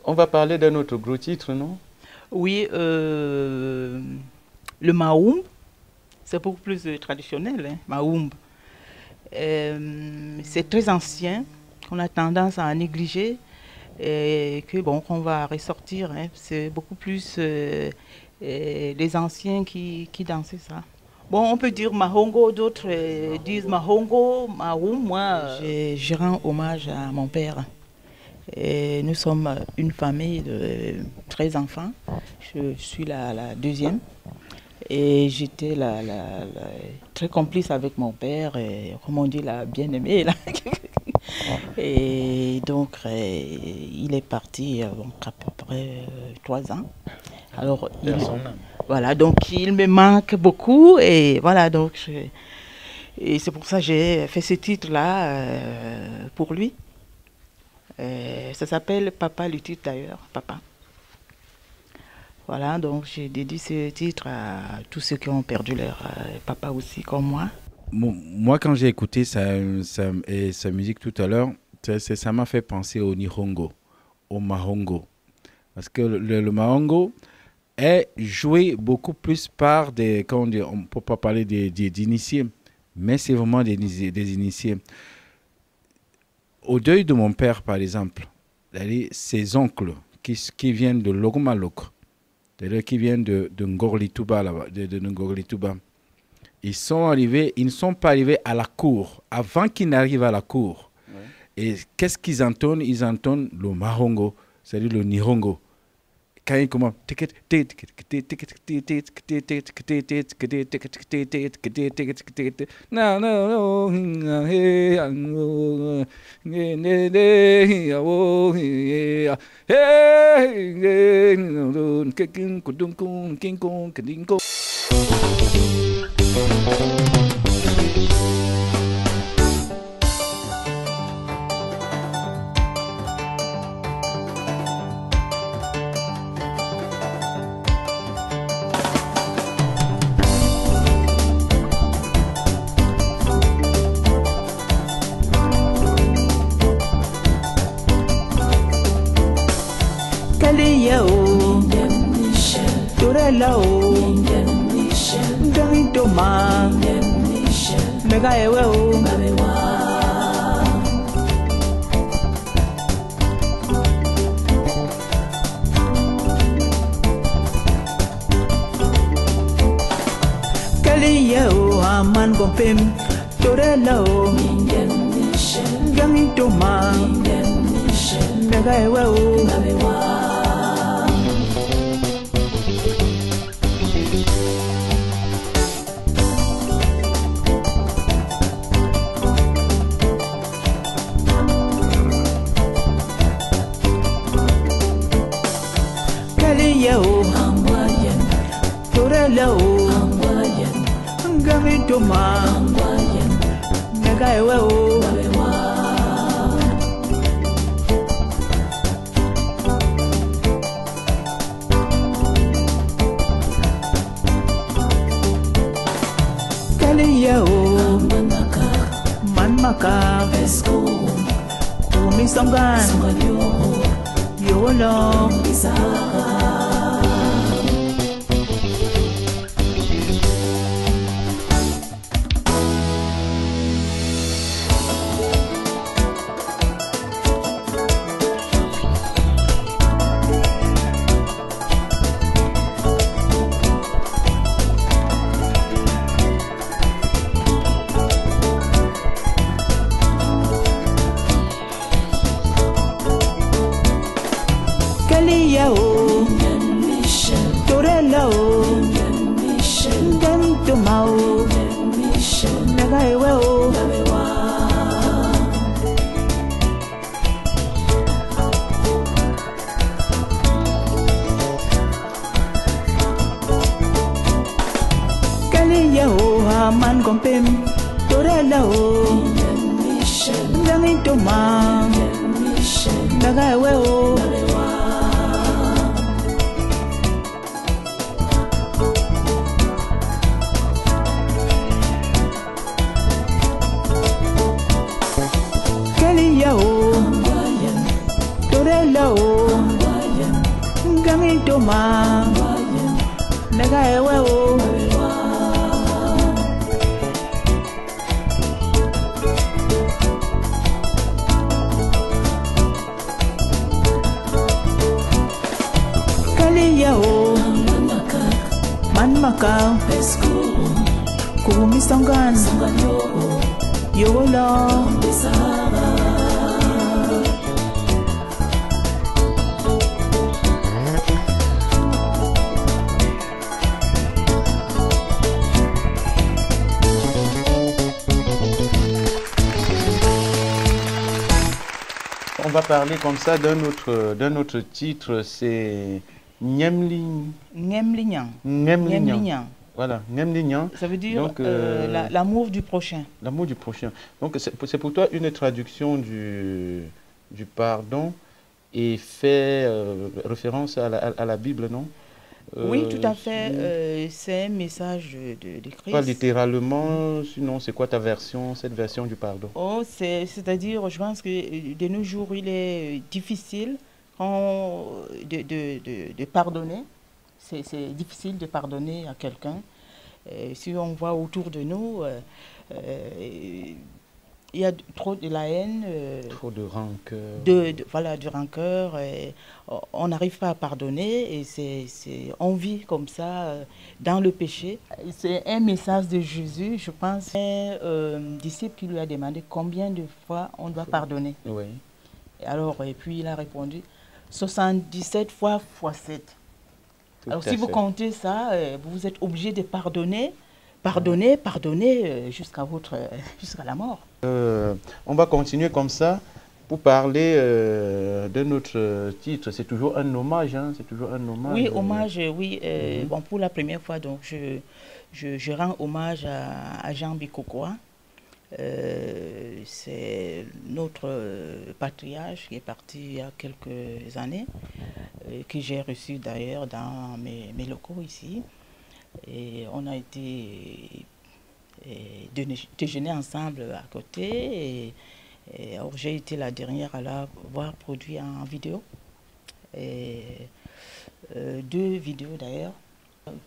On va parler d'un autre gros titre, non? Oui, le maoum, c'est beaucoup plus traditionnel, hein, maoum. C'est très ancien, qu'on a tendance à négliger et que bon, qu'on va ressortir. Hein. C'est beaucoup plus les anciens qui dansaient ça. Bon, on peut dire mahongo, d'autres disent mahongo, maoum. Moi, je rends hommage à mon père. Et nous sommes une famille de 13 enfants. Je suis la deuxième. Et j'étais très complice avec mon père, et, comme on dit, la bien-aimée. Et donc, il est parti donc, à peu près 3 ans. Alors, voilà, donc il me manque beaucoup. Et voilà, donc, et c'est pour ça que j'ai fait ce titre-là pour lui. Ça s'appelle Papa, le titre d'ailleurs, Papa. Voilà, donc j'ai dédié ce titre à tous ceux qui ont perdu leur papa aussi, comme moi. Moi, quand j'ai écouté sa musique tout à l'heure, ça m'a fait penser au Nihongo, au Mahongo. Parce que le Mahongo est joué beaucoup plus par des... On ne peut pas parler d'initiés, mais c'est vraiment des initiés. Au deuil de mon père, par exemple, ses oncles qui viennent de Logomalok, qui viennent de Ngorlituba, là-bas, de Ngorlituba, ils ne sont pas arrivés à la cour, avant qu'ils n'arrivent à la cour. Ouais. Et qu'est-ce qu'ils entonnent? Ils entonnent le Mahongo, c'est-à-dire le Nihongo. Quand ils commencent... ma nega ewe o kaliya o man maka kurumi sangan yola On va parler comme ça d'un autre titre, c'est Nyemli. Nyemlignan. Nyemlignan. Voilà, Nyemlignan. Ça veut dire l'amour du prochain. L'amour du prochain. Donc c'est pour toi une traduction du pardon et fait référence à la Bible, non? Oui, tout à fait. C'est un message de Christ. Pas littéralement, sinon c'est quoi ta version, cette version du pardon? Oh, c'est-à-dire, je pense que de nos jours, il est difficile de pardonner. C'est difficile de pardonner à quelqu'un. Si on voit autour de nous, il y a trop de la haine, trop de rancœur. Voilà, de rancœur. On n'arrive pas à pardonner et on vit comme ça dans le péché. C'est un message de Jésus, je pense. Un disciple qui lui a demandé combien de fois on doit pardonner. Oui. Et puis il a répondu 77 fois x 7. Alors si vous comptez ça, vous êtes obligé de pardonner jusqu'à la mort. On va continuer comme ça pour parler de notre titre. C'est toujours un hommage, hein? C'est toujours un hommage. Oui, hommage, oui. Bon, pour la première fois, donc, je rends hommage à Jean Bikokoa. C'est notre patriarche qui est parti il y a quelques années, que j'ai reçu d'ailleurs dans mes locaux ici. Et on a été déjeuner ensemble à côté. Alors j'ai été la dernière à l'avoir produit en vidéo. Et, 2 vidéos d'ailleurs.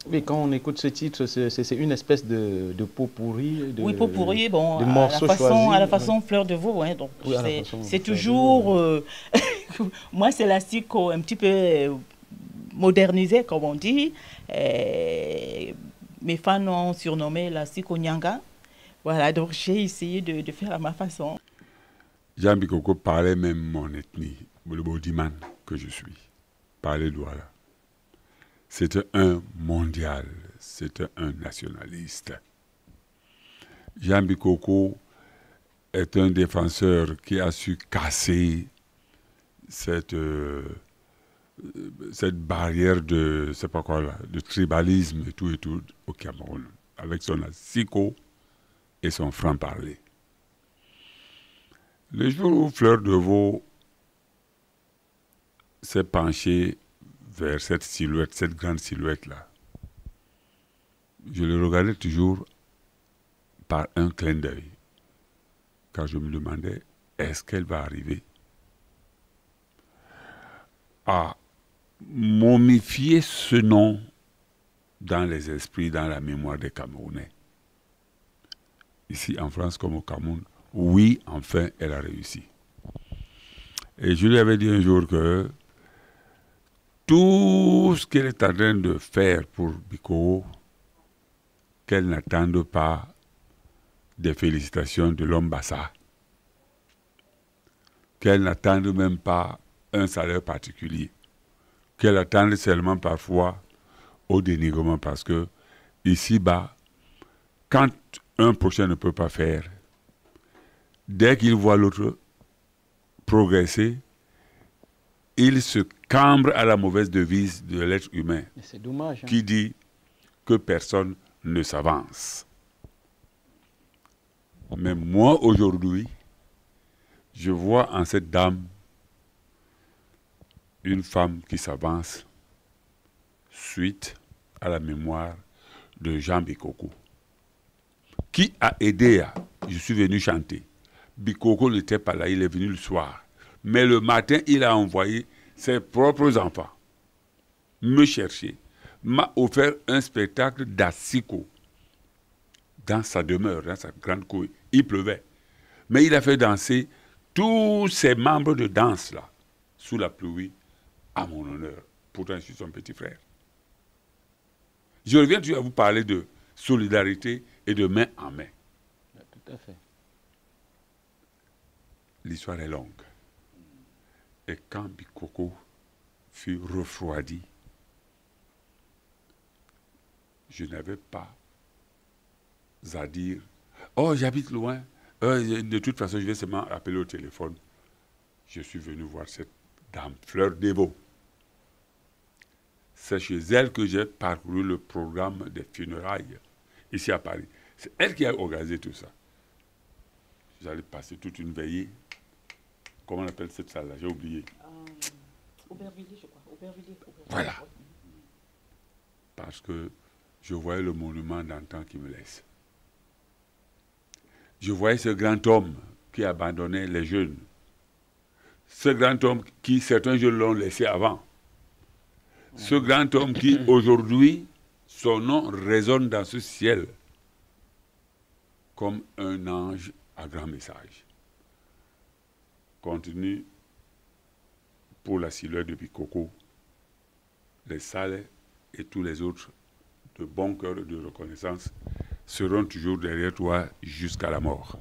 Oui, quand on écoute ce titre, c'est une espèce de pot pourri. Oui, pot pourri, bon, de morceaux à la façon fleur de veau. Hein, donc oui, c'est toujours... moi, c'est la psycho un petit peu modernisée, comme on dit. Mes fans ont surnommé la psycho Nyanga. Voilà, donc j'ai essayé de faire à ma façon. Jean Bikoko parlait même mon ethnie, le Bodiman que je suis. Parlait Douala. C'était un mondial, c'était un nationaliste. Jean Bikoko est un défenseur qui a su casser cette barrière de, c'est pas quoi là, de tribalisme et tout au Cameroun, avec son asiko et son franc-parler. Le jour où Fleur de Veau s'est penchée vers cette silhouette, cette grande silhouette-là, je le regardais toujours par un clin d'œil, car je me demandais, est-ce qu'elle va arriver à momifier ce nom dans les esprits, dans la mémoire des Camerounais. Ici en France comme au Cameroun, oui, enfin, elle a réussi. Et je lui avais dit un jour que tout ce qu'elle est en train de faire pour Biko, qu'elle n'attende pas des félicitations de l'homme Bassa, qu'elle n'attende même pas un salaire particulier, qu'elle attende seulement parfois au dénigrement, parce que ici-bas, quand un prochain ne peut pas faire, dès qu'il voit l'autre progresser, il se cambre à la mauvaise devise de l'être humain. C'est dommage. Hein? Qui dit que personne ne s'avance. Mais moi, aujourd'hui, je vois en cette dame une femme qui s'avance suite à la mémoire de Jean Bikoko, qui a aidé à... Je suis venu chanter. Bikoko n'était pas là, il est venu le soir. Mais le matin, il a envoyé ses propres enfants me chercher, m'a offert un spectacle d'Assiko dans sa demeure, dans sa grande cour. Il pleuvait. Mais il a fait danser tous ses membres de danse là, sous la pluie, à mon honneur. Pourtant, je suis son petit frère. Je reviens toujours à vous parler de solidarité et de main en main. Tout à fait. L'histoire est longue. Et quand Bikoko fut refroidi, je n'avais pas à dire « Oh, j'habite loin. De toute façon, je vais seulement appeler au téléphone. » Je suis venu voir cette dame, Fleur Dévot. C'est chez elle que j'ai parcouru le programme des funérailles, ici à Paris. C'est elle qui a organisé tout ça. J'allais passer toute une veillée. Comment on appelle cette salle-là? J'ai oublié. Aubervilliers, je crois. Aubervilliers. Voilà. Parce que je voyais le monument d'antan qui me laisse. Je voyais ce grand homme qui abandonnait les jeunes. Ce grand homme qui, certains jeunes l'ont laissé avant. Ce grand homme qui, aujourd'hui, son nom résonne dans ce ciel comme un ange à grand message. Continue pour la silhouette de Bikoko, les salles et tous les autres de bon cœur et de reconnaissance seront toujours derrière toi jusqu'à la mort.